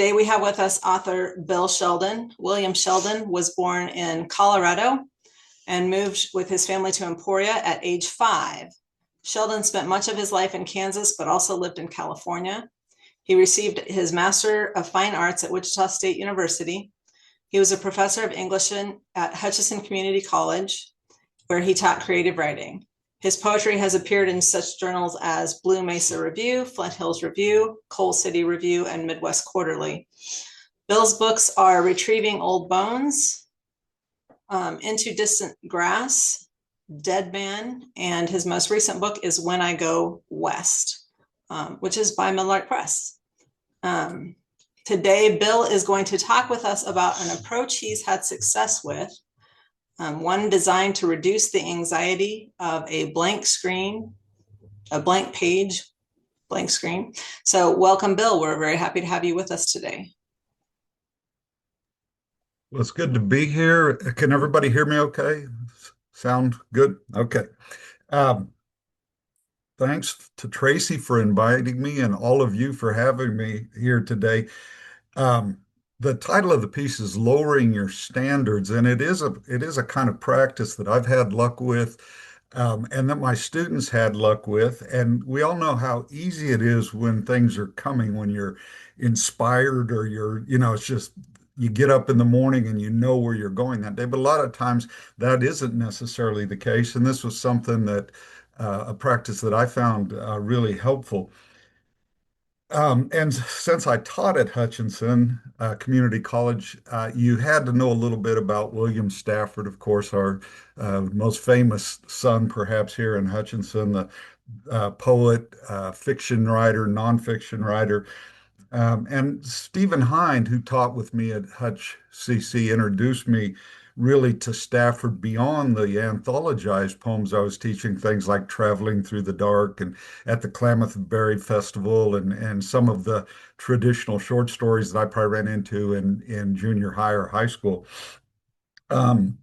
Today we have with us author Bill Sheldon. William Sheldon was born in Colorado and moved with his family to Emporia at age 5. Sheldon spent much of his life in Kansas, but also lived in California. He received his Master of Fine Arts at Wichita State University. He was a professor of English at Hutchinson Community College, where he taught creative writing. His poetry has appeared in such journals as Blue Mesa Review, Flint Hills Review, Coal City Review, and Midwest Quarterly. Bill's books are Retrieving Old Bones, Into Distant Grass, Deadman, and his most recent book is When I Go West, which is by Meadowlark Press. Today, Bill is going to talk with us about an approach he's had success with, one designed to reduce the anxiety of a blank screen, a blank page, blank screen. So welcome, Bill. We're very happy to have you with us today. Well, it's good to be here. Can everybody hear me okay? Sound good? Okay. Um, Thanks to Tracy for inviting me and all of you for having me here today. Um, the title of the piece is Lowering Your Standards, and it is a kind of practice that I've had luck with, and that my students had luck with. And we all know how easy it is when things are coming, when you're inspired or it's just you get up in the morning and you know where you're going that day. But a lot of times that isn't necessarily the case. And this was something that a practice that I found really helpful. And since I taught at Hutchinson Community College, you had to know a little bit about William Stafford, of course, our most famous son, perhaps here in Hutchinson, the poet, fiction writer, nonfiction writer. And Stephen Hind, who taught with me at Hutch CC, introduced me really to Stafford beyond the anthologized poems I was teaching, things like Traveling Through the Dark and at the Klamath Berry Festival, and some of the traditional short stories that I probably ran into in junior high or high school. Um,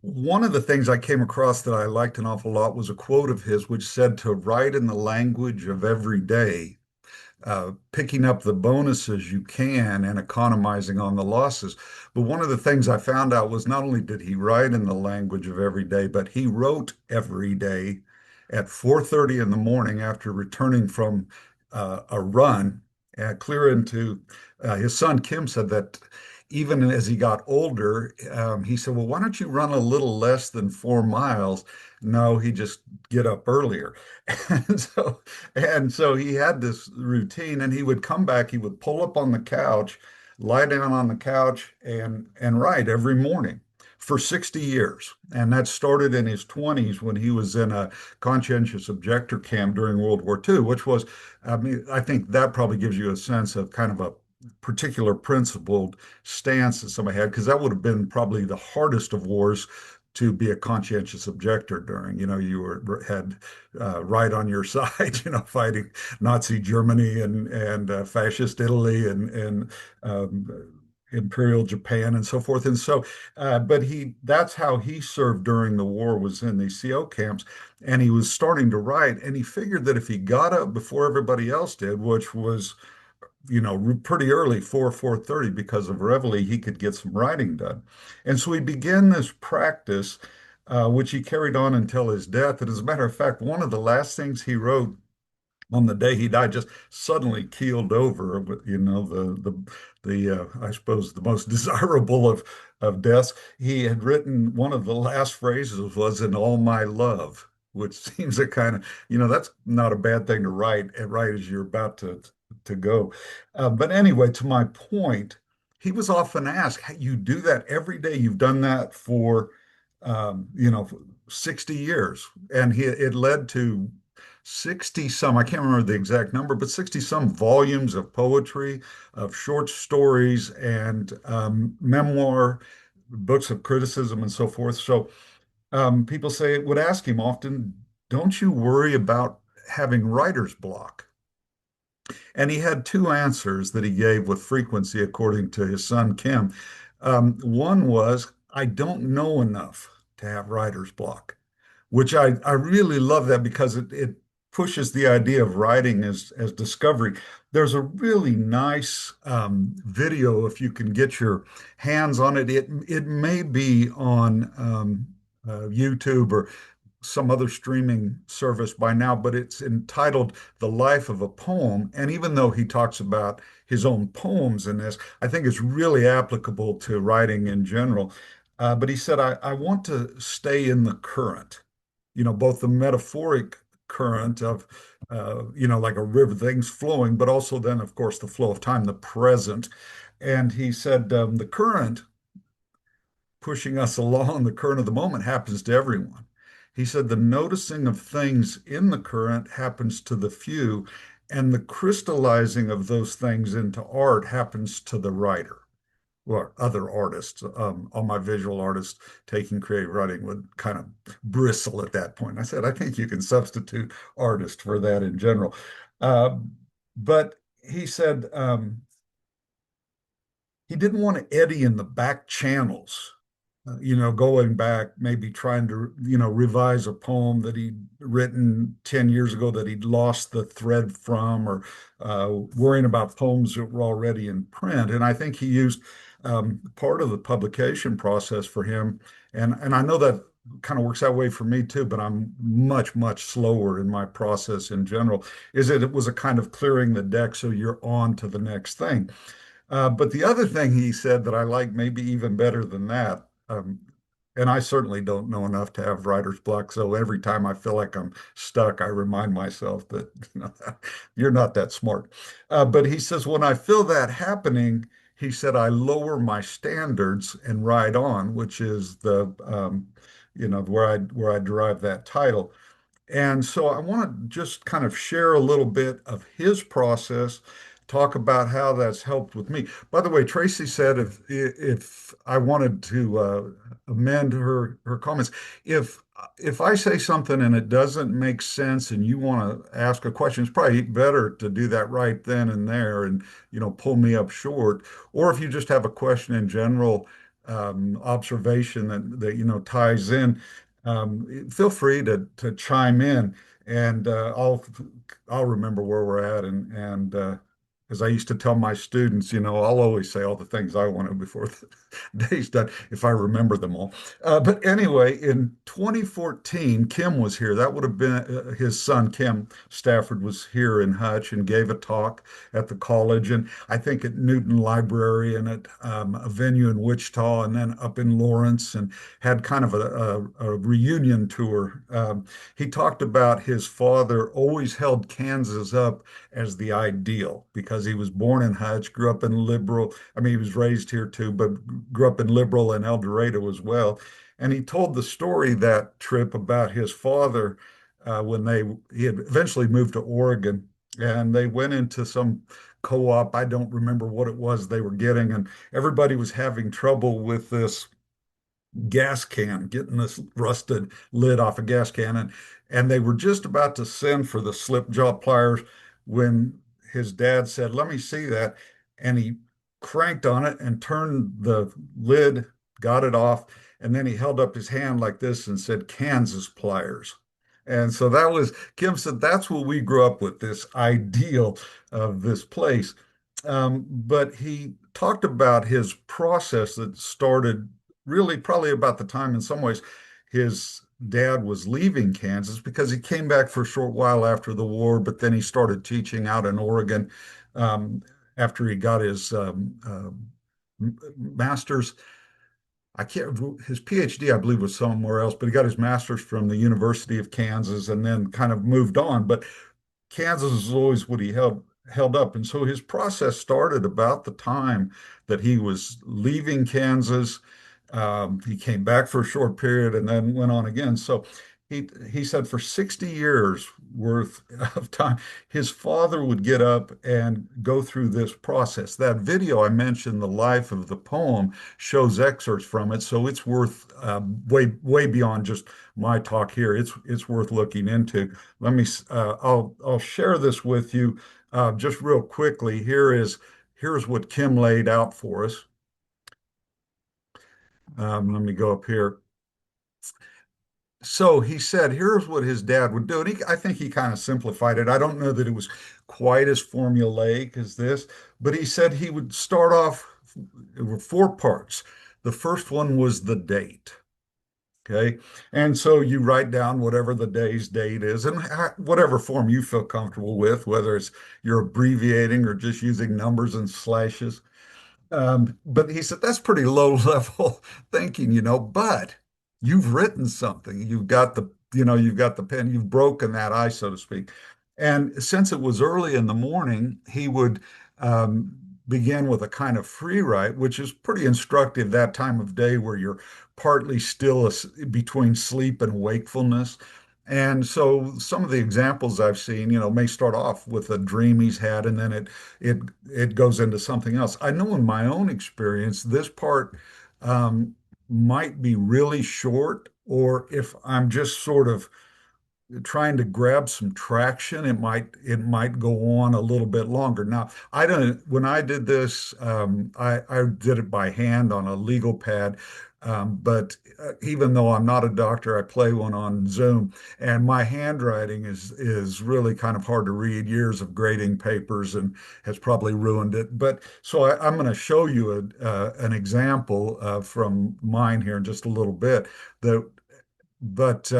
One of the things I came across that I liked an awful lot was a quote of his, which said to write in the language of every day, picking up the bonuses you can and economizing on the losses. But one of the things I found out was not only did he write in the language of every day, but he wrote every day at 4:30 in the morning after returning from a run, clear into his son Kim said that even as he got older, he said, "Well, why don't you run a little less than 4 miles?" No, he just get up earlier. And so he had this routine, and he would come back, he would pull up on the couch, lie down on the couch and write every morning for 60 years. And that started in his 20s when he was in a conscientious objector camp during World War II, which was, I mean, I think that probably gives you a sense of kind of a particular principled stance that somebody had, because that would have been probably the hardest of wars to be a conscientious objector during. You had right on your side, fighting Nazi Germany and fascist Italy and Imperial Japan and so forth. And so, but that's how he served during the war, was in these CO camps. And he was starting to write, and he figured that if he got up before everybody else did, which was pretty early, 4:30, because of Reveille, he could get some writing done. And so he began this practice, which he carried on until his death. And as a matter of fact, one of the last things he wrote on the day he died just suddenly keeled over. I suppose the most desirable of deaths. He had written, one of the last phrases was "in all my love," which seems a kind of, that's not a bad thing to write right as you're about to go. But anyway, to my point, he was often asked, "Hey, you do that every day? You've done that for, 60 years." And it led to 60 some, I can't remember the exact number, but 60 some volumes of poetry, of short stories, and memoir, books of criticism, and so forth. So people would ask him often, "Don't you worry about having writer's block?" And he had two answers that he gave with frequency, according to his son Kim. One was, "I don't know enough to have writer's block," which I really love that, because it pushes the idea of writing as discovery. There's a really nice video if you can get your hands on it. It may be on YouTube or some other streaming service by now, but it's entitled The Life of a Poem. And even though he talks about his own poems in this, I think it's really applicable to writing in general. But he said, I want to stay in the current, both the metaphoric current of, like a river, things flowing, but also then, of course, the flow of time, the present. And he said, the current pushing us along, the current of the moment happens to everyone. He said the noticing of things in the current happens to the few, and the crystallizing of those things into art happens to the writer or other artists. All my visual artists taking creative writing would kind of bristle at that point. I said, I think you can substitute artist for that in general. Uh, but he said he didn't want to eddy in the back channels, going back, maybe trying to, revise a poem that he'd written 10 years ago that he'd lost the thread from, or worrying about poems that were already in print. And I think he used part of the publication process for him. And I know that kind of works that way for me too, but I'm much, much slower in my process in general, is that it was a kind of clearing the deck so you're on to the next thing. But the other thing he said that I like maybe even better than that, and I certainly don't know enough to have writer's block, so every time I feel like I'm stuck, I remind myself that you're not that smart. But he says, when I feel that happening, he said, I lower my standards and ride on, which is where I derive that title. And so I want to just kind of share a little bit of his process, talk about how that's helped with me. By the way, Tracy said if I wanted to amend her comments, if I say something and it doesn't make sense and you want to ask a question, it's probably better to do that right then and there and pull me up short. Or if you just have a question in general, observation that ties in, feel free to chime in, and I'll remember where we're at, and as I used to tell my students, I'll always say all the things I wanted before the day's done if I remember them all. But anyway, in 2014, Kim was here. That would have been his son, Kim Stafford, was here in Hutch and gave a talk at the college, and I think at Newton Library and at a venue in Wichita, and then up in Lawrence, and had kind of a reunion tour. He talked about his father always held Kansas up as the ideal because he was born in Hutch, grew up in liberal. I mean, he was raised here too, but grew up in liberal and El Dorado as well. And he told the story that trip about his father when he had eventually moved to Oregon, and they went into some co-op. I don't remember what it was they were getting, and everybody was having trouble with this gas can, getting this rusted lid off a gas can. And they were just about to send for the slip jaw pliers when his dad said, let me see that. And he cranked on it and turned the lid, got it off. And then he held up his hand like this and said, Kansas pliers. And so that was, Kim said, that's what we grew up with, this ideal of this place. But he talked about his process that started really probably about the time in some ways his dad was leaving Kansas, because he came back for a short while after the war, but then he started teaching out in Oregon um, after he got his master's. I can't, his PhD, I believe, was somewhere else, but he got his master's from the University of Kansas and then kind of moved on. But Kansas is always what he held up. And so his process started about the time that he was leaving Kansas. He came back for a short period and then went on again. So he said for 60 years worth of time, his father would get up and go through this process. That video I mentioned, the life of the poem, shows excerpts from it. So it's worth way beyond just my talk here. It's worth looking into. I'll share this with you just real quickly. Here's what Kim laid out for us. Let me go up here. So he said, here's what his dad would do. And I think he kind of simplified it. I don't know that it was quite as formulaic as this, but he said he would start off, there were four parts. The first one was the date. Okay. And so you write down whatever the day's date is and whatever form you feel comfortable with, whether it's you're abbreviating or just using numbers and slashes. But he said that's pretty low level thinking, but you've written something. You've got the pen, you've broken that ice, so to speak. And since it was early in the morning, he would begin with a kind of free write, which is pretty instructive that time of day where you're partly still between sleep and wakefulness. And so some of the examples I've seen, may start off with a dream he's had, and then it it goes into something else. I know in my own experience, this part um, might be really short, or if I'm just sort of trying to grab some traction, it might go on a little bit longer. Now, I don't. When I did this, I did it by hand on a legal pad. But even though I'm not a doctor, I play one on Zoom, and my handwriting is really kind of hard to read. Years of grading papers and has probably ruined it. But so I'm going to show you an example from mine here in just a little bit. That, but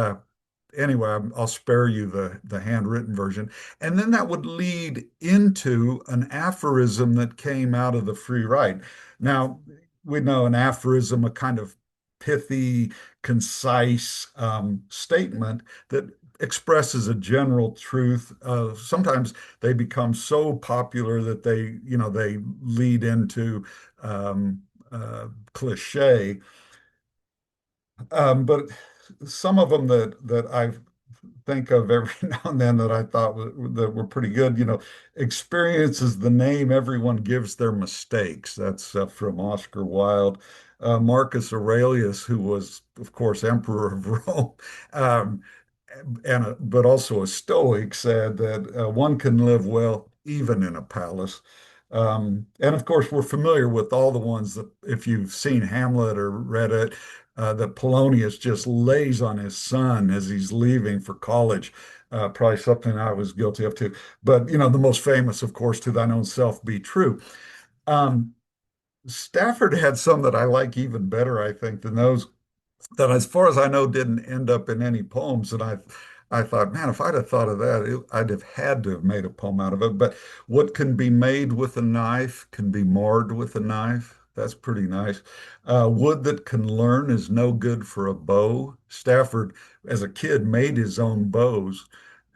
anyway, I'll spare you the handwritten version. And then that would lead into an aphorism that came out of the free write. Now, we know an aphorism, a kind of pithy, concise statement that expresses a general truth. Sometimes they become so popular that they lead into cliche. But some of them that I think of every now and then that I thought that were pretty good. Experience is the name everyone gives their mistakes. That's from Oscar Wilde. Marcus Aurelius, who was, of course, emperor of Rome, um, but also a Stoic, said that one can live well even in a palace. And of course, we're familiar with all the ones that, if you've seen Hamlet or read it, that Polonius just lays on his son as he's leaving for college. Probably something I was guilty of too. But the most famous, of course, to thine own self be true. Um, Stafford had some that I like even better, I think, than those that, as far as I know, didn't end up in any poems. And I thought, man, if I'd have thought of that, I'd have had to have made a poem out of it. But what can be made with a knife can be marred with a knife. That's pretty nice. Wood that can learn is no good for a bow. Stafford, as a kid, made his own bows,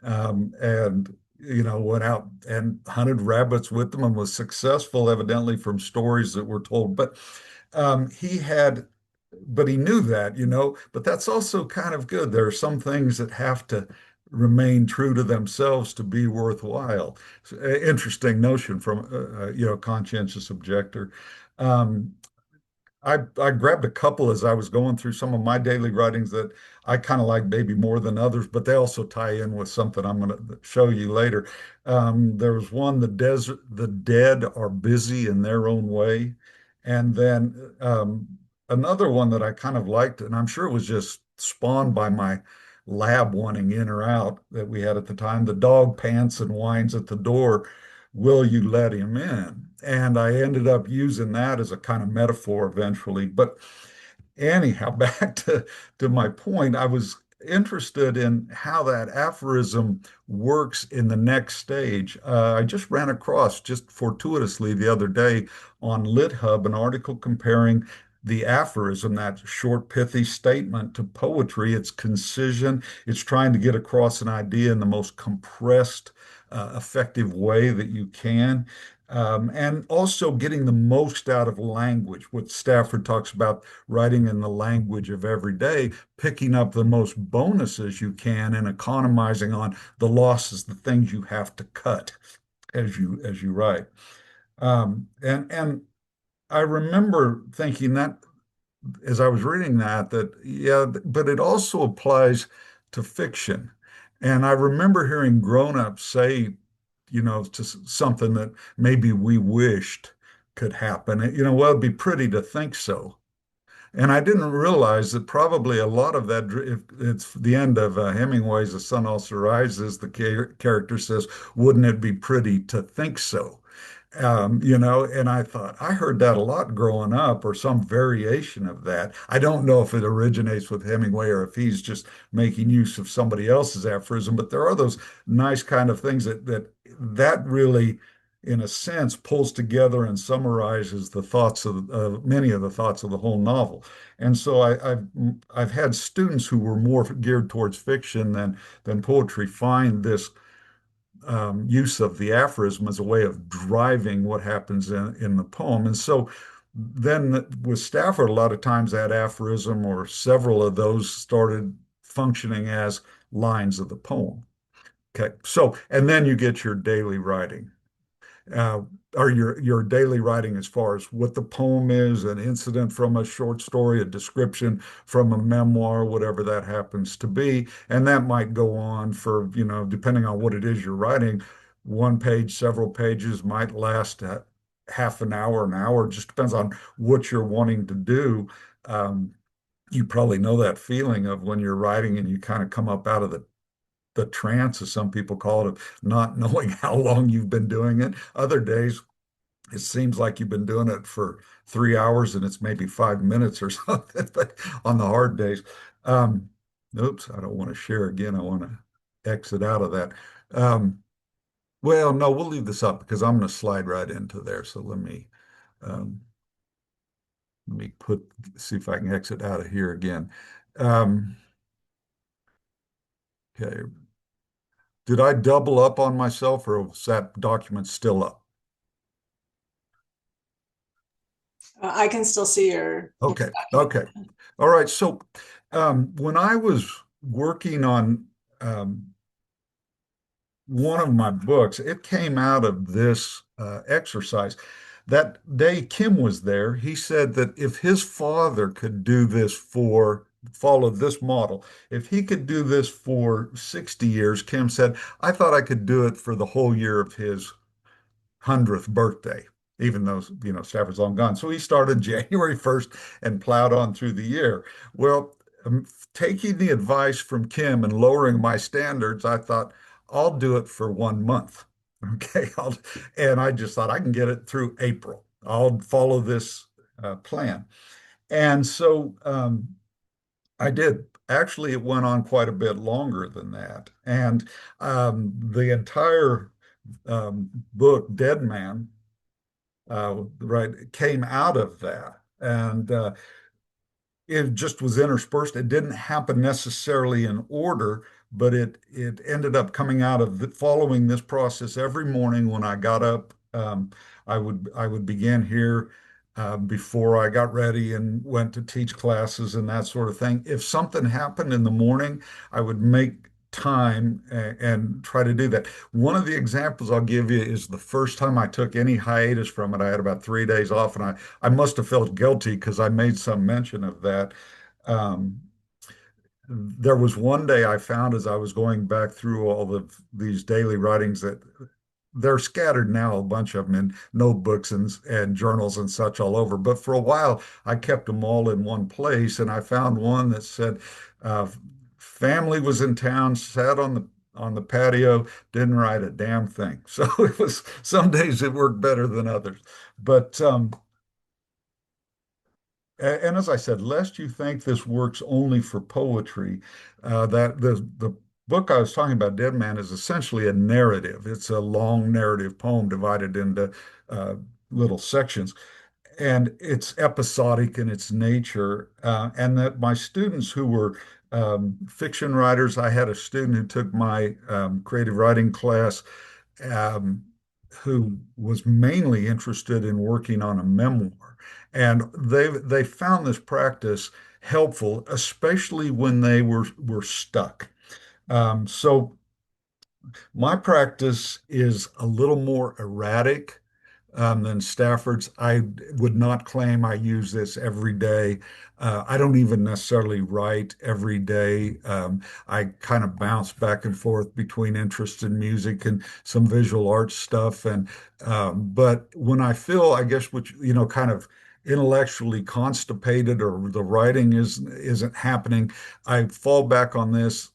and went out and hunted rabbits with them and was successful, evidently, from stories that were told. But he had but he knew that, but that's also kind of good. There are some things that have to remain true to themselves to be worthwhile. Interesting notion from, conscientious objector. Um, I grabbed a couple as I was going through some of my daily writings that I kind of like maybe more than others, but they also tie in with something I'm going to show you later. There was one, the dead are busy in their own way. And then another one that I kind of liked, and I'm sure it was just spawned by my lab wanting in or out that we had at the time. The dog pants and whines at the door. Will you let him in? And I ended up using that as a kind of metaphor eventually. But anyhow, back to my point, I was interested in how that aphorism works in the next stage. I just ran across, just fortuitously the other day on LitHub, an article comparing the aphorism, that short, pithy statement, to poetry. It's concision. It's trying to get across an idea in the most compressed, effective way that you can. And also getting the most out of language, what Stafford talks about, writing in the language of every day, picking up the most bonuses you can and economizing on the losses, the things you have to cut as you write. And I remember thinking that as I was reading that yeah, but it also applies to fiction. And I remember hearing grown-ups say, to something that maybe we wished could happen. Well, it'd be pretty to think so. And I didn't realize that probably a lot of that, if it's the end of Hemingway's The Sun Also Rises, the character says, wouldn't it be pretty to think so? And I thought, I heard that a lot growing up, or some variation of that. I don't know if it originates with Hemingway or if he's just making use of somebody else's aphorism, but there are those nice kind of things that really, in a sense, pulls together and summarizes the thoughts of many of the thoughts of the whole novel. And so I've had students who were more geared towards fiction than poetry find this use of the aphorism as a way of driving what happens in the poem. And so then with Stafford, a lot of times that aphorism or several of those started functioning as lines of the poem. Okay. So, and then you get your daily writing uh, or your daily writing as far as what the poem is, an incident from a short story, a description from a memoir, whatever that happens to be. And that might go on for, depending on what it is you're writing, one page, several pages might last half an hour, just depends on what you're wanting to do. Um, you probably know that feeling of when you're writing and you kind of come up out of the trance, as some people call it, of not knowing how long you've been doing it. Other days, it seems like you've been doing it for 3 hours and it's maybe 5 minutes or something, but on the hard days. Um, Oops, I don't want to share again. I want to exit out of that. Um, well, no, we'll leave this up because I'm going to slide right into there. So um, let me see if I can exit out of here again. Um, okay. Did I double up on myself or was that document still up? I can still see your Okay. document. Okay. All right. So when I was working on one of my books, it came out of this exercise. That day Kim was there, he said that if his father could do this follow this model, if he could do this for 60 years, Kim said, I thought I could do it for the whole year of his 100th birthday, even though, Stafford's long gone. So he started January 1st and plowed on through the year. Well, taking the advice from Kim and lowering my standards, I thought, I'll do it for 1 month. Okay. And I just thought I can get it through April. I'll follow this plan. And so I did. Actually, it went on quite a bit longer than that. And the entire book, Deadman, right, came out of that. And it just was interspersed. It didn't happen necessarily in order, but it ended up coming out of following this process every morning when I got up. I would begin here before I got ready and went to teach classes and that sort of thing. If something happened in the morning, I would make time and try to do that. One of the examples I'll give you is the first time I took any hiatus from it. I had about 3 days off, and I must have felt guilty because I made some mention of that. Um, there was one day I found as I was going back through all of these daily writings that they're scattered now, a bunch of them in notebooks and journals and such all over. But for a while, I kept them all in one place, and I found one that said, uh, "Family was in town, sat on the patio, didn't write a damn thing." So it was some days it worked better than others. But and as I said, lest you think this works only for poetry, that the book I was talking about, Dead Man, is essentially a narrative. It's a long narrative poem divided into uh, little sections, and it's episodic in its nature. And that my students who were fiction writers, I had a student who took my creative writing class um, who was mainly interested in working on a memoir. And they found this practice helpful, especially when they were stuck. So my practice is a little more erratic than Stafford's. I would not claim I use this every day. I don't even necessarily write every day. I kind of bounce back and forth between interest in music and some visual arts stuff. And but when I feel, I guess, which kind of intellectually constipated or the writing isn't happening, I fall back on this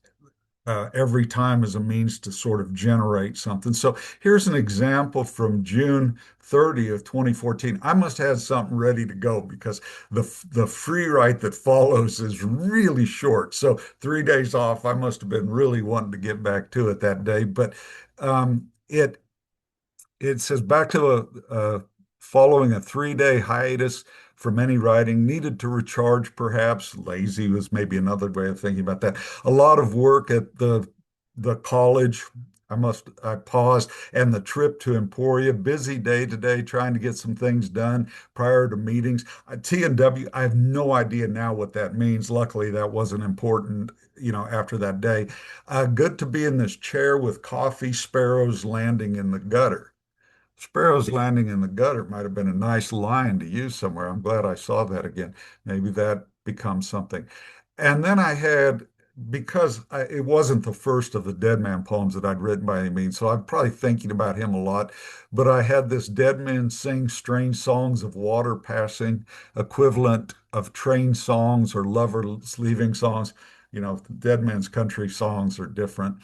every time as a means to sort of generate something. So here's an example from June 30th, 2014. I must have something ready to go because the free write that follows is really short. So 3 days off, I must have been really wanting to get back to it that day. But it says back to following a 3 day hiatus from any writing, needed to recharge, perhaps. Lazy was maybe another way of thinking about that. A lot of work at the college. I paused, and the trip to Emporia, busy day today, trying to get some things done prior to meetings. T&W, I have no idea now what that means. Luckily, that wasn't important, after that day. Good to be in this chair with coffee, sparrows landing in the gutter. Sparrows landing in the gutter might have been a nice line to use somewhere. I'm glad I saw that again. Maybe that becomes something. And then because it wasn't the first of the Deadman poems that I'd written by any means, so I'm probably thinking about him a lot. But I had this Deadman sing strange songs of water passing, equivalent of train songs or lovers leaving songs. Deadman's country songs are different.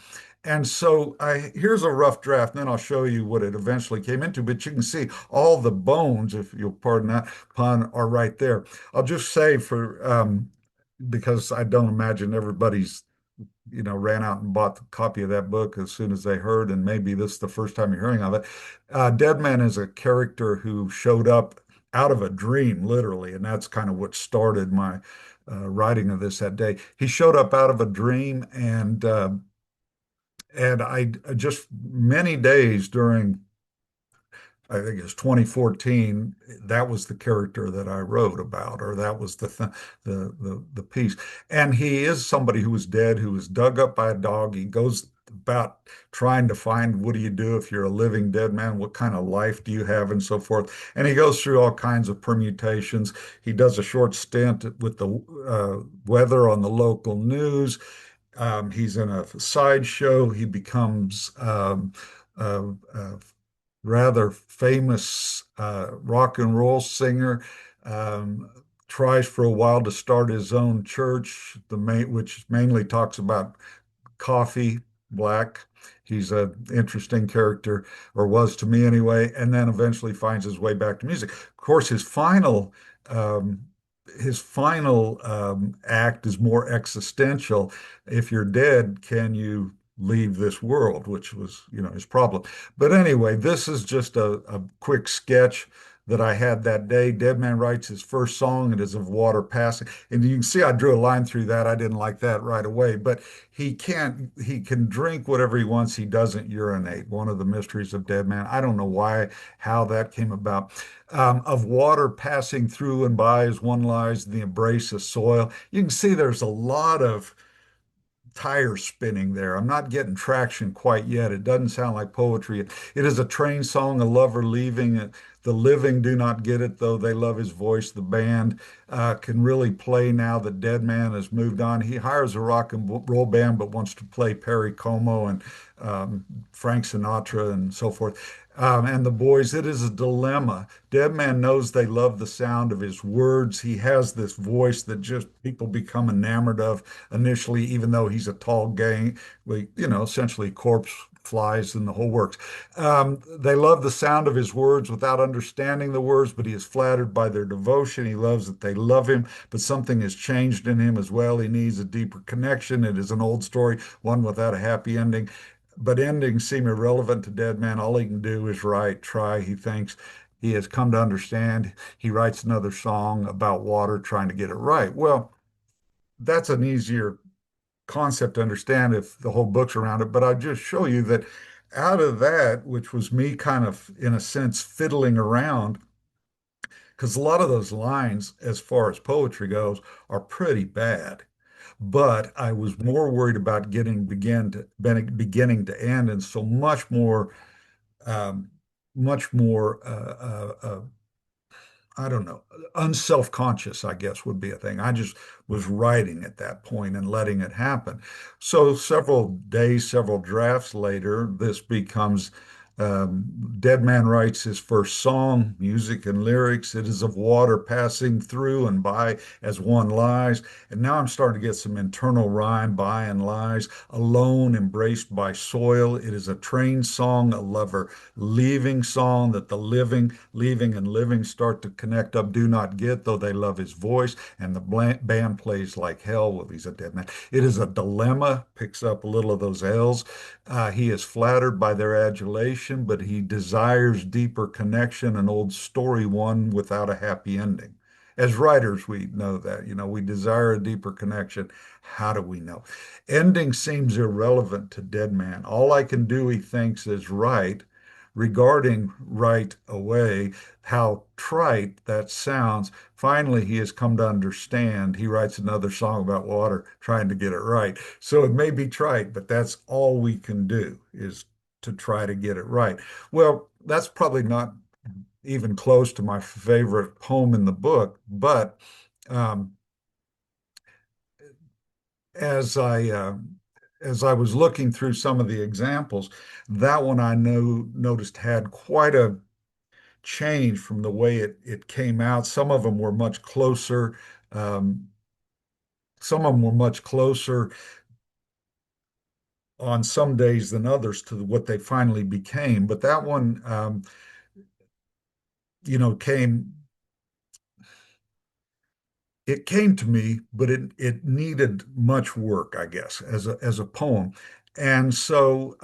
And so here's a rough draft, and then I'll show you what it eventually came into. But you can see all the bones, if you'll pardon that pun, are right there. I'll just say because I don't imagine everybody's ran out and bought the copy of that book as soon as they heard, and maybe this is the first time you're hearing of it. Deadman is a character who showed up out of a dream, literally, and that's kind of what started my writing of this that day. He showed up out of a dream, and I just many days during, I think it's 2014, that was the character that I wrote about, or that was the piece. And he is somebody who was dead, who was dug up by a dog. He goes about trying to find, what do you do if you're a living dead man? What kind of life do you have, and so forth. And he goes through all kinds of permutations. He does a short stint with the weather on the local news. He's in a sideshow. He becomes a rather famous rock and roll singer. Tries for a while to start his own church, which mainly talks about coffee, black. He's an interesting character, or was to me anyway, and then eventually finds his way back to music. Of course, um, his final act is more existential. If you're dead, can you leave this world? Which was, his problem. But anyway, this is just a quick sketch that I had that day. Deadman writes his first song. It is of water passing. And you can see I drew a line through that. I didn't like that right away, but he can drink whatever he wants. He doesn't urinate. One of the mysteries of Deadman. I don't know how that came about. Of water passing through and by as one lies in the embrace of soil. You can see there's a lot of tire spinning there. I'm not getting traction quite yet. It doesn't sound like poetry. It is a train song, a lover leaving. The living do not get it, though they love his voice. The band can really play now that Deadman has moved on. He hires a rock and roll band, but wants to play Perry Como and Frank Sinatra and so forth. And the boys, it is a dilemma. Deadman knows they love the sound of his words. He has this voice that just people become enamored of initially, even though he's a tall gang, essentially corpse flies and the whole works. They love the sound of his words without understanding the words, but he is flattered by their devotion. He loves that they love him, but something has changed in him as well. He needs a deeper connection. It is an old story, one without a happy ending. But endings seem irrelevant to Deadman. All he can do is write, try, he thinks. He has come to understand. He writes another song about water, trying to get it right. Well, that's an easier concept to understand if the whole book's around it. But I just show you that out of that, which was me kind of, in a sense, fiddling around, because a lot of those lines, as far as poetry goes, are pretty bad. But I was more worried about beginning to end, and so um, much more I don't know, unself-conscious, I guess would be a thing. I just was writing at that point and letting it happen. So several days, several drafts later, this becomes Deadman writes his first song, music and lyrics. It is of water passing through and by as one lies. And now I'm starting to get some internal rhyme by and lies. Alone, embraced by soil. It is a train song, a lover leaving song that the living, leaving, and living start to connect up. Do not get, though they love his voice. And the band plays like hell. Well, he's a dead man. It is a dilemma, picks up a little of those L's. He is flattered by their adulation, but he desires deeper connection, an old story one without a happy ending. As writers, we know that, we desire a deeper connection. How do we know? Ending seems irrelevant to Deadman. All I can do, he thinks, is write, regarding right away, how trite that sounds. Finally, he has come to understand. He writes another song about water, trying to get it right. So it may be trite, but that's all we can do is to try to get it right. Well, that's probably not even close to my favorite poem in the book, but um, as I as I was looking through some of the examples, that one I know noticed had quite a change from the way it came out. Some of them were much closer. Um, some of them were much closer on some days than others to what they finally became. But that one, came it came to me, but it needed much work, I guess, as a poem. And so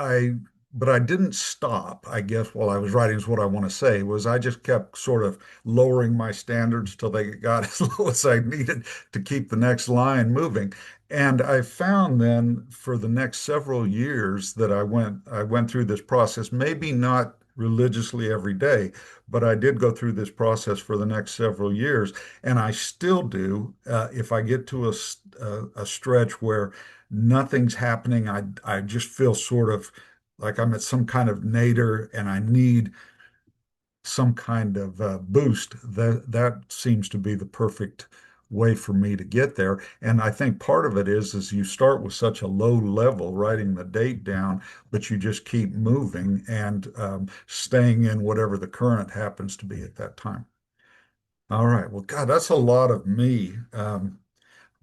but I didn't stop, I guess, while I was writing is what I want to say, was I just kept sort of lowering my standards till they got as low as I needed to keep the next line moving. And I found then for the next several years that I went through this process, maybe not religiously every day, but I did go through this process for the next several years. And I still do. If I get to a stretch where nothing's happening, I just feel sort of like I'm at some kind of nadir and I need some kind of boost. That seems to be the perfect way for me to get there. And I think part of it is you start with such a low level, writing the date down, but you just keep moving and staying in whatever the current happens to be at that time. All right. Well, God, that's a lot of me.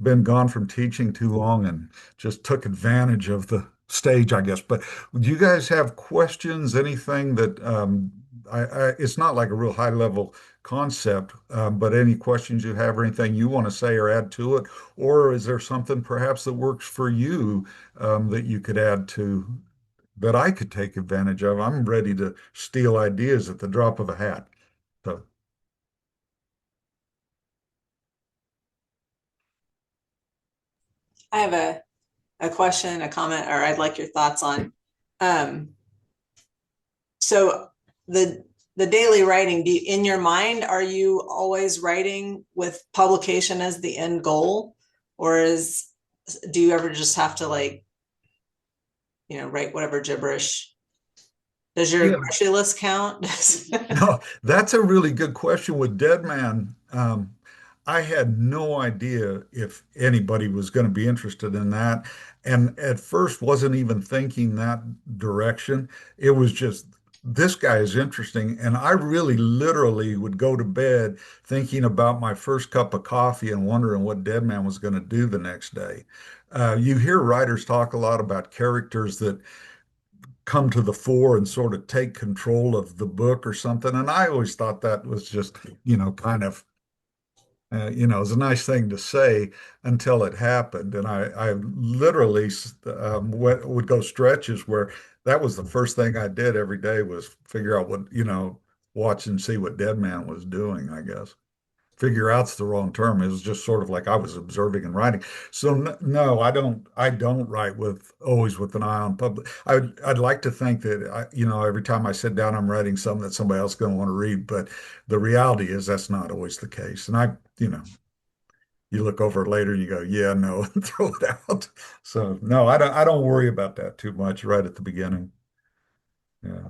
Been gone from teaching too long and just took advantage of the stage, I guess. But do you guys have questions? Anything that it's not like a real high level concept, but any questions you have or anything you want to say or add to it? Or is there something perhaps that works for you that you could add to that I could take advantage of? I'm ready to steal ideas at the drop of a hat. So. I have a question, a comment, or I'd like your thoughts on. Um, so the the daily writing, in your mind, are you always writing with publication as the end goal? Or do you ever just have to write whatever gibberish? Does your Yeah, grocery list count? no, that's a really good question with Deadman. I had no idea if anybody was going to be interested in that. And at first wasn't even thinking that direction. It was just, this guy is interesting. And I really literally would go to bed thinking about my first cup of coffee and wondering what Deadman was going to do the next day. You hear writers talk a lot about characters that come to the fore and sort of take control of the book or something. And I always thought that was just, kind of, it was a nice thing to say until it happened. And I literally would go stretches where that was the first thing I did every day was figure out what, watch and see what Deadman was doing, I guess. Figure out's the wrong term. It was just sort of like I was observing and writing. So no, I don't write with always with an eye on public. I'd like to think that every time I sit down, I'm writing something that somebody else is going to want to read. But the reality is that's not always the case. And you look over it later and you go, yeah, no, and throw it out. So no, I don't worry about that too much right at the beginning. Yeah.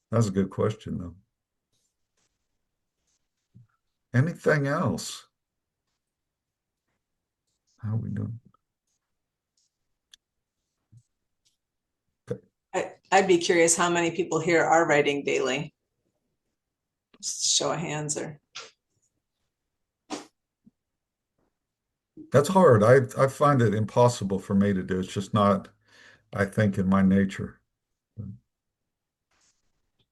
That's a good question though. Anything else? How are we doing? I, I'd be curious how many people here are writing daily. Just show of hands or. That's hard. I find it impossible for me to do. It's just not, I think, in my nature.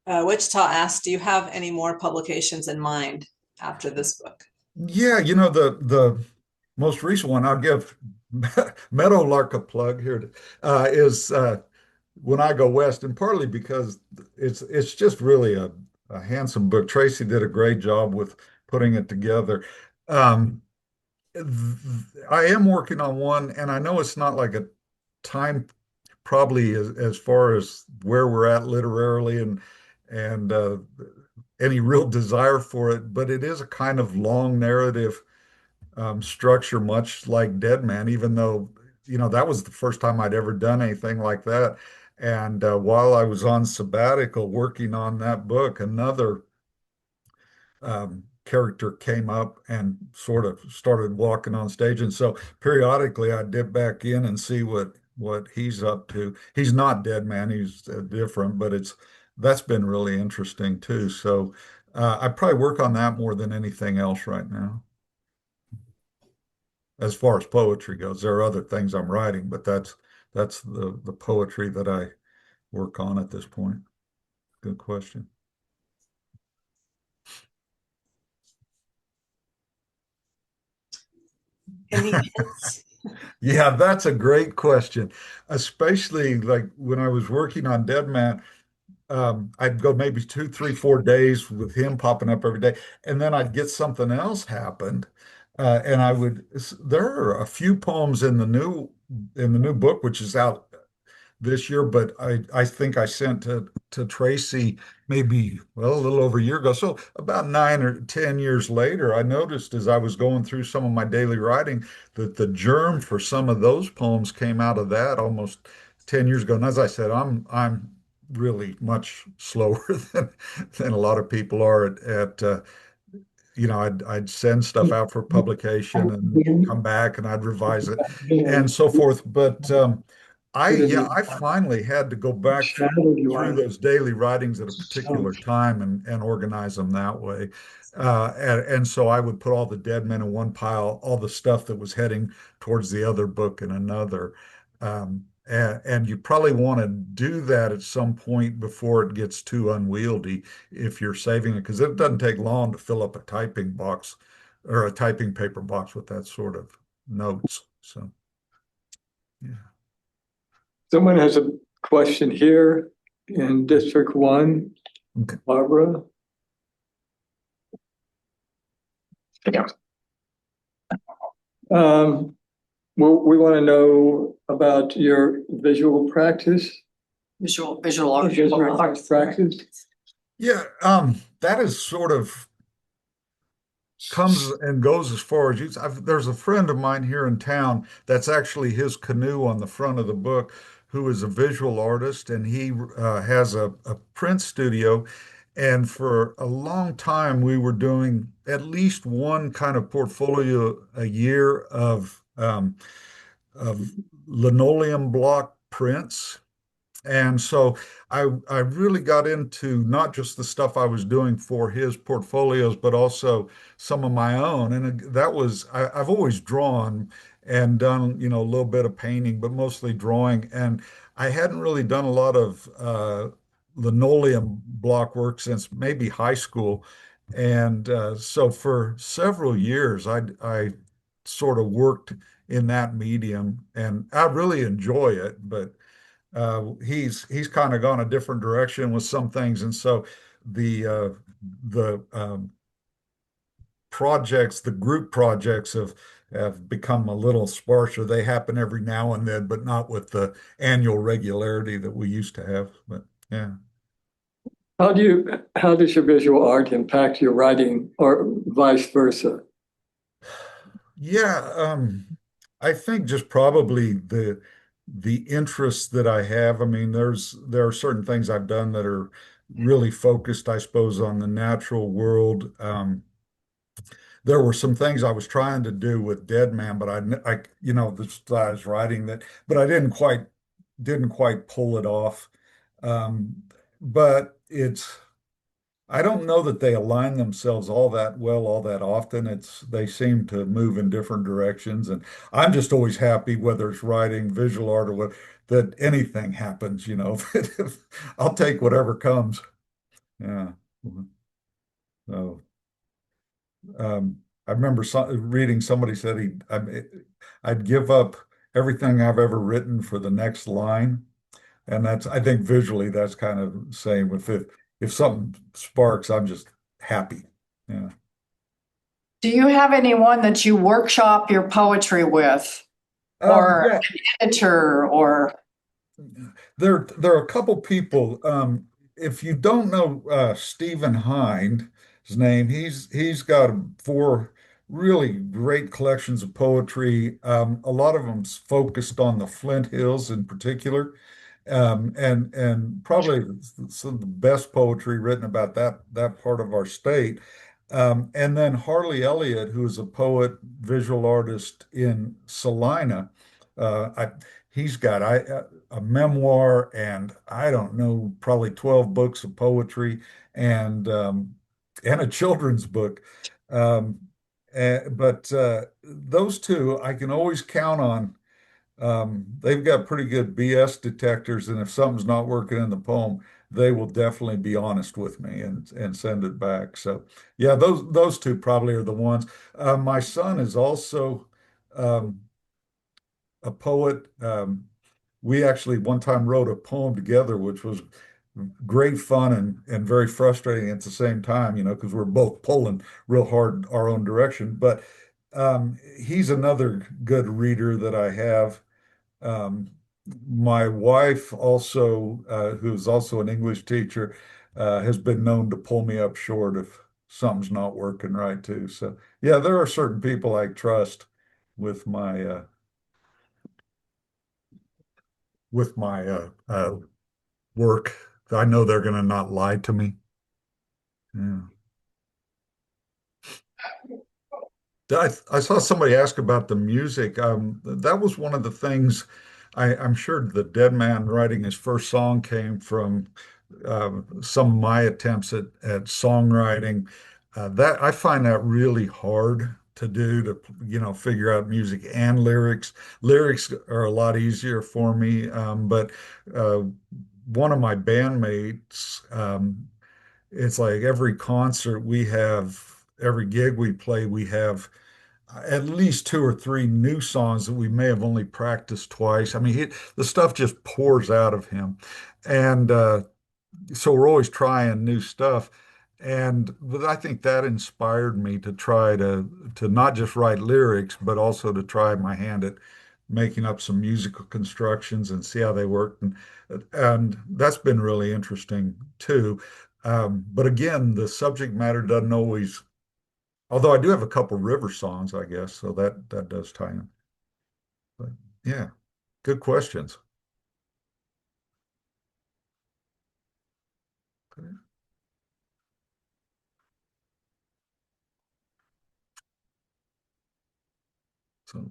Wichita asked, do you have any more publications in mind after this book? Yeah, the most recent one I'll give Meadowlark a plug here is When I Go West, and partly because it's just really a handsome book. Tracy did a great job with putting it together. Um, I am working on one, and I know it's not like a time probably as far as where we're at literarily and any real desire for it, but it is a kind of long narrative structure, much like Deadman, even though, that was the first time I'd ever done anything like that. And while I was on sabbatical working on that book, another character came up and sort of started walking on stage. And so periodically I dip back in and see what he's up to. He's not Deadman, he's different, but that's been really interesting too. So I probably work on that more than anything else right now. As far as poetry goes, there are other things I'm writing, but that's the poetry that I work on at this point. Good question. Any hints? Yeah, that's a great question. Especially like when I was working on Deadman, I'd go maybe 2, 3, 4 days with him popping up every day, and then I'd get something else happened, and there are a few poems in the new book, which is out this year, but I think I sent to Tracy maybe, well, a little over a year ago. So about 9 or 10 years later, I noticed as I was going through some of my daily writing that the germ for some of those poems came out of that almost 10 years ago. And as I said, I'm really much slower than a lot of people are I'd send stuff out for publication and come back and I'd revise it and so forth. But I finally had to go back through those daily writings at a particular time and organize them that way. And so I would put all the dead men in one pile, all the stuff that was heading towards the other book in another. And you probably want to do that at some point before it gets too unwieldy if you're saving it, because it doesn't take long to fill up a typing box or a typing paper box with that sort of notes. So, yeah. Someone has a question here in District 1. Okay. Barbara? Yeah. Well, we want to know about your visual practice. Visual arts Practice. Yeah, that is sort of comes and goes as far as you. There's a friend of mine here in town that's actually his canoe on the front of the book, who is a visual artist, and he has a print studio. And for a long time, we were doing at least one kind of portfolio a year of linoleum block prints. And so I really got into not just the stuff I was doing for his portfolios, but also some of my own. And I've always drawn and done, a little bit of painting, but mostly drawing. And I hadn't really done a lot of linoleum block work since maybe high school. And so for several years, I sort of worked in that medium, and I really enjoy it, but he's kind of gone a different direction with some things, and so the projects, the group projects have become a little sparser. They happen every now and then, but not with the annual regularity that we used to have. But yeah. How does your visual art impact your writing or vice versa? Yeah, I think just probably the interests that I have. I mean, there are certain things I've done that are really focused, I suppose, on the natural world. There were some things I was trying to do with Deadman, but I was writing that, but I didn't quite pull it off. Um, but I don't know that they align themselves all that well, all that often. They seem to move in different directions. And I'm just always happy, whether it's writing, visual art, or what, that anything happens, I'll take whatever comes. Yeah. So, I remember reading somebody said I'd give up everything I've ever written for the next line. And I think visually, that's kind of the same. If something sparks, I'm just happy. Yeah. Do you have anyone that you workshop your poetry with, or Yeah, an editor, or? there are a couple people. If you don't know Stephen Hind, his name, he's got four really great collections of poetry. A lot of them's focused on the Flint Hills in particular. And probably some of the best poetry written about that part of our state. And then Harley Elliott, who is a poet, visual artist in Salina. He's got a memoir and I don't know, probably 12 books of poetry and a children's book. Um, but those two I can always count on. They've got pretty good BS detectors, and if something's not working in the poem, they will definitely be honest with me and send it back. So, yeah, those two probably are the ones. My son is also um, a poet. We actually one time wrote a poem together, which was great fun and very frustrating at the same time, because we're both pulling real hard our own direction. But he's another good reader that I have. Um, my wife also, who's also an English teacher, has been known to pull me up short if something's not working right too. So yeah, there are certain people I trust with my work. I know they're going to not lie to me. Yeah. I saw somebody ask about the music. That was one of the things I'm sure the Deadman writing his first song came from some of my attempts at songwriting. That I find that really hard to do to, figure out music and lyrics. Lyrics are a lot easier for me, but uh, one of my bandmates, it's like every concert we have, every gig we play, we have at least two or three new songs that we may have only practiced twice. I mean, the stuff just pours out of him. And so we're always trying new stuff. But I think that inspired me to try to not just write lyrics, but also to try my hand at making up some musical constructions and see how they work. And that's been really interesting too. But again, the subject matter doesn't always, although I do have a couple river songs, I guess, so that does tie in. But yeah, good questions. Okay. So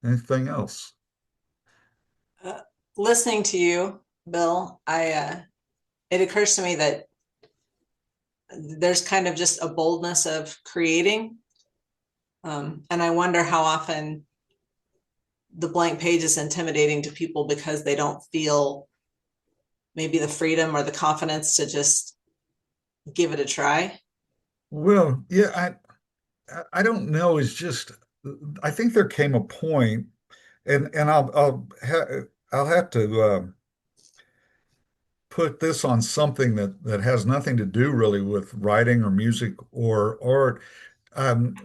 anything else? Uh, Listening to you, Bill, it occurs to me that there's kind of just a boldness of creating. And I wonder how often the blank page is intimidating to people because they don't feel maybe the freedom or the confidence to just give it a try. Well, yeah, I don't know. It's just I think there came a point, and I'll have to put this on something that has nothing to do really with writing or music or art. Um,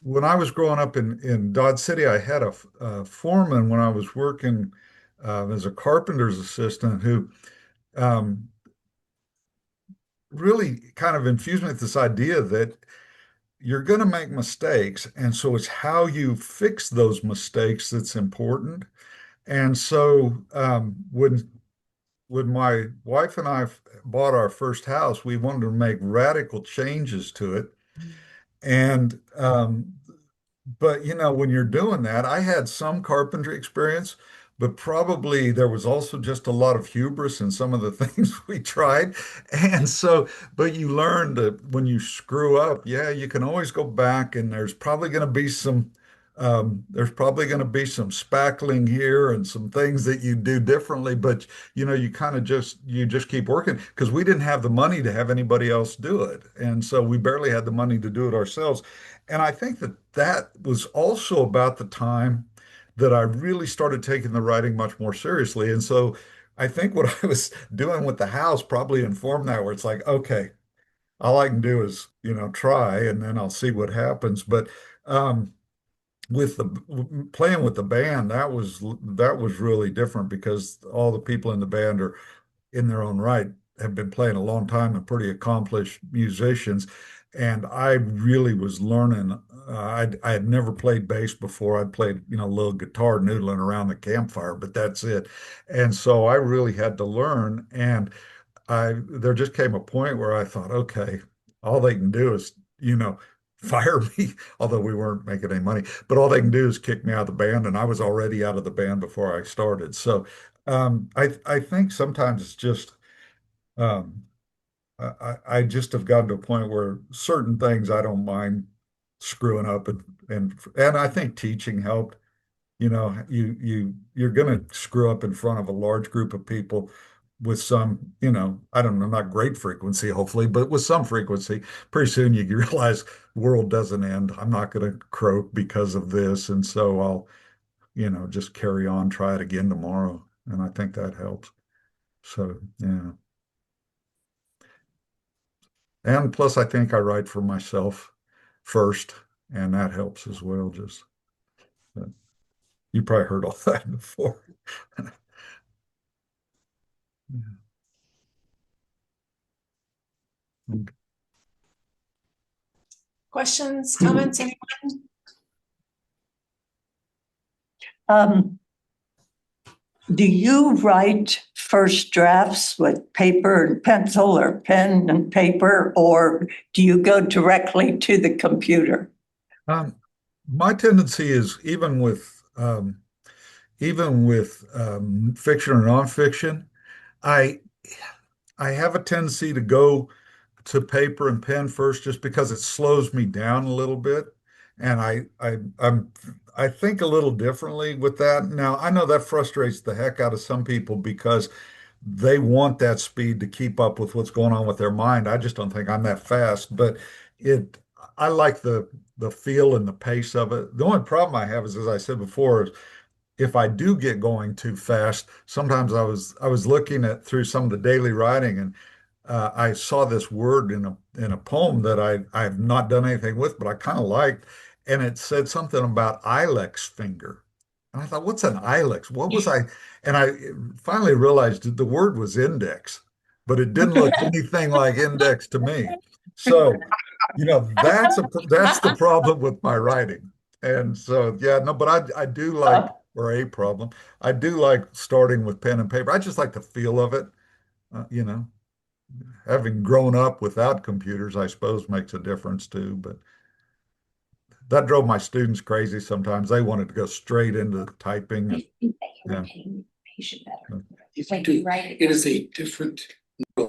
when I was growing up in Dodge City, I had a foreman when I was working as a carpenter's assistant who um, really kind of infused me with this idea that you're going to make mistakes, and so it's how you fix those mistakes that's important. And so when my wife and I bought our first house, we wanted to make radical changes to it. And but when you're doing that, I had some carpentry experience, but probably there was also just a lot of hubris in some of the things we tried. And so, but you learn that when you screw up, yeah, you can always go back and there's probably going to be some spackling here and some things that you do differently, but you kind of just keep working because we didn't have the money to have anybody else do it. And so we barely had the money to do it ourselves. And I think that that was also about the time that I really started taking the writing much more seriously. And so I think what I was doing with the house probably informed that, where it's like, okay, all I can do is, try and then I'll see what happens. But with the playing with the band, that was really different because all the people in the band are in their own right have been playing a long time and pretty accomplished musicians. And I really was learning. I had never played bass before. I'd played, a little guitar noodling around the campfire, but that's it. And so I really had to learn. And there just came a point where I thought, okay, all they can do is, fire me, although we weren't making any money, but all they can do is kick me out of the band. And I was already out of the band before I started. So I think sometimes it's just um, I just have gotten to a point where certain things I don't mind screwing up, and I think teaching helped. You're going to screw up in front of a large group of people with some, I don't know, not great frequency, hopefully, but with some frequency. Pretty soon you realize the world doesn't end. I'm not going to croak because of this, and so I'll, just carry on, try it again tomorrow, and I think that helps. So yeah. And plus, I think I write for myself first, and that helps as well. Just but you probably heard all that before. Questions, comments, anyone? Um, do you write first drafts with paper and pencil or pen and paper, or do you go directly to the computer? My tendency is even with fiction or nonfiction, I I have a tendency to go to paper and pen first just because it slows me down a little bit. And I think a little differently with that. Now, I know that frustrates the heck out of some people because they want that speed to keep up with what's going on with their mind. I just don't think I'm that fast, but it I like the feel and the pace of it. The only problem I have is, as I said before, is if I do get going too fast, sometimes I was looking at through some of the daily writing, and I saw this word in a poem that I have not done anything with, but I kind of liked, and it said something about ilex finger, and I thought, what's an ilex? What was I? And I finally realized that the word was index, but it didn't look anything like index to me. So, that's the problem with my writing. And so, yeah, no, but I do like, or a problem. I do like starting with pen and paper. I just like the feel of it. Uh, you know, Having grown up without computers, I suppose makes a difference too. But that drove my students crazy sometimes. They wanted to go straight into typing. I think that you Yeah. retain patient better. It's When di- you write it. It is a different. Yeah.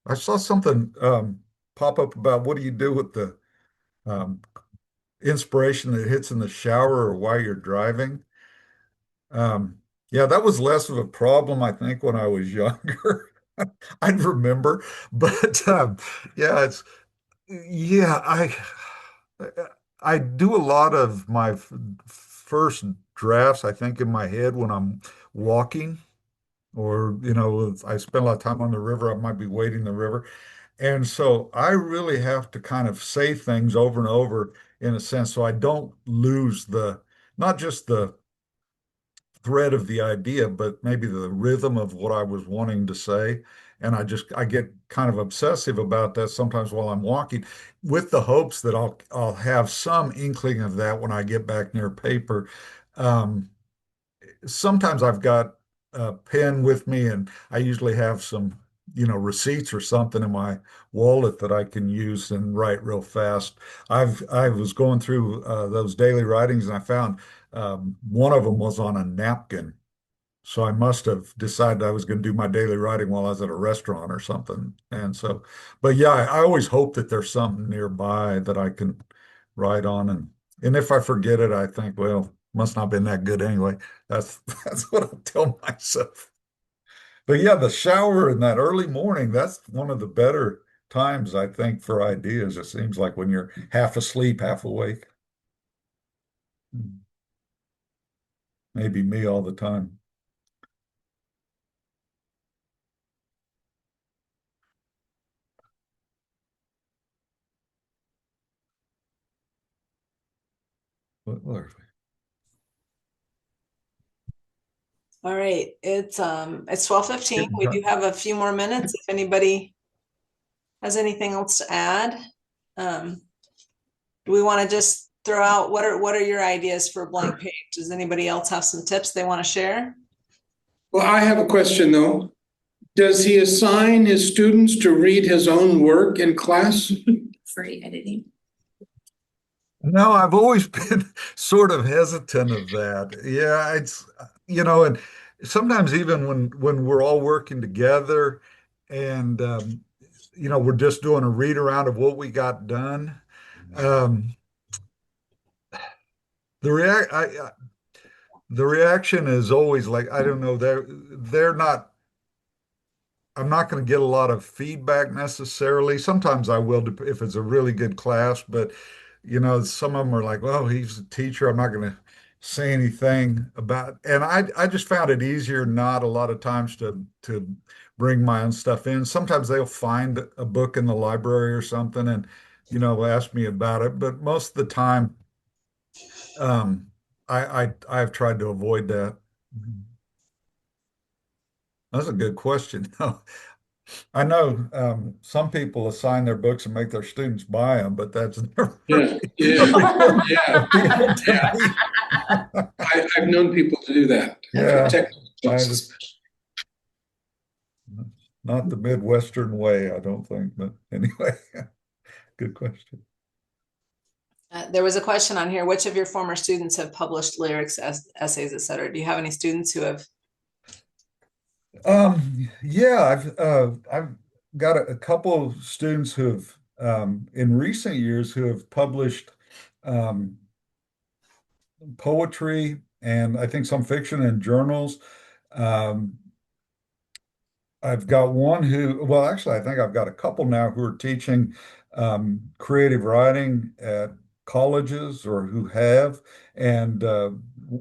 I saw something pop up about what do you do with the um, inspiration that hits in the shower or while you're driving. Yeah, that was less of a problem, I think, when I was younger. I'd remember, but yeah, yeah, I do a lot of my first drafts, I think, in my head when I'm walking, or I spend a lot of time on the river. I might be wading the river, and so I really have to kind of say things over and over in a sense, so I don't lose not just the thread of the idea, but maybe the rhythm of what I was wanting to say. And I get kind of obsessive about that sometimes while I'm walking, with the hopes that I'll have some inkling of that when I get back near paper. Um, Sometimes I've got a pen with me, and I usually have some receipts or something in my wallet that I can use and write real fast. I was going through those daily writings and I found one of them was on a napkin. So I must have decided I was going to do my daily writing while I was at a restaurant or something. And so, but yeah, I always hope that there's something nearby that I can write on. And if I forget it, I think, well, must not have been that good anyway. That's that's what I tell myself. But yeah, the shower in that early morning, that's one of the better times I think for ideas. It seems like when you're half asleep, half awake. Maybe me all the time. What? All right, it's 12:15. We do have a few more minutes if anybody has anything else to add. Do we want to just throw out what are your ideas for a blank page? Does anybody else have some tips they want to share? Well, I have a question though. Does he assign his students to read his own work in class? Free editing. No, I've always been sort of hesitant of that. Yeah, and sometimes even when we're all working together and we're just doing a read around of what we got done. Um, the react I, the reaction is always like, I don't know, they're not. I'm not going to get a lot of feedback necessarily. Sometimes I will if it's a really good class, but some of them are like, well, he's a teacher. I'm not going to say anything about. And I just found it easier not a lot of times to bring my own stuff in. Sometimes they'll find a book in the library or something and ask me about it. But most of the time, I've tried to avoid that. That's a good question. I know some people assign their books and make their students buy them, but that's never Yeah, appealed to me. I've known people to do that. Yeah, Technical not the Midwestern way, I don't think. But anyway, good question. There was a question on here. Which of your former students have published lyrics, essays, etc.? Do you have any students who have? Yeah, I've got a couple of students who've in recent years who have published um, poetry and I think some fiction in journals. Um, I've got one well, actually, I think I've got a couple now who are teaching creative writing at colleges or who have, and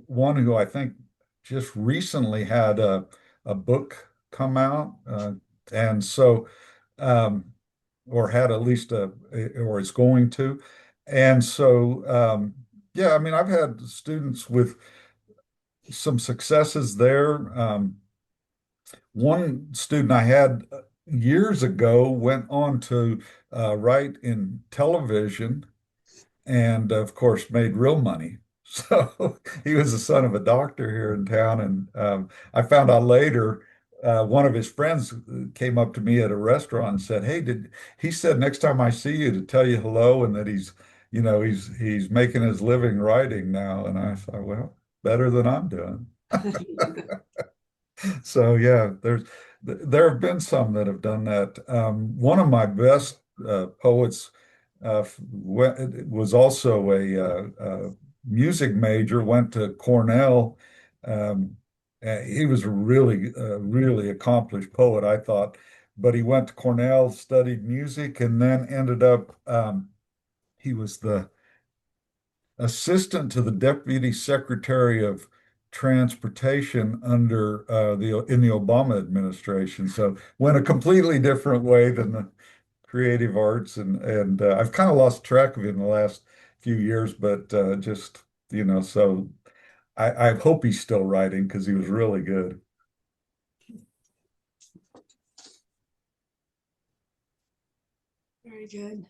one who I think just recently had a book come out, and so, um, or had at least or is going to. And so, yeah, I mean, I've had students with some successes there. One student I had years ago went on to write in television and, of course, made real money. So he was the son of a doctor here in town. And I found out later, one of his friends came up to me at a restaurant and said, "Hey, he said next time I see you to tell you hello and that he's making his living writing now." And I thought, well, better than I'm doing. So yeah, there have been some that have done that. One of my best poets was also a music major, went to Cornell. Um, he was a really accomplished poet, I thought, but he went to Cornell, studied music, and then ended up he was the assistant to the Deputy Secretary of Transportation under in the Obama administration. So went a completely different way than the creative arts, and I've kind of lost track of it in the last few years, but just so I hope he's still writing because he was really good. Very good.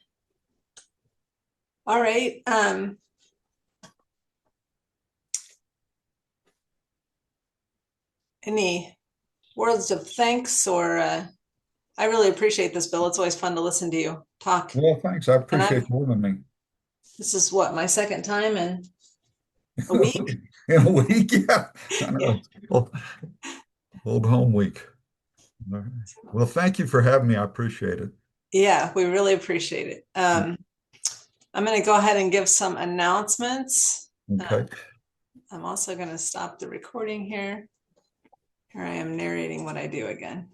All right. Any words of thanks or I really appreciate this, Bill. It's always fun to listen to you talk. Well, thanks. I appreciate you having me. This is what, my second time in a week? In a week, yeah. I know. Yeah. Old home week. All right. Well, thank you for having me. I appreciate it. Yeah, we really appreciate it. I'm going to go ahead and give some announcements. Okay. I'm also going to stop the recording here. Here I am narrating what I do again.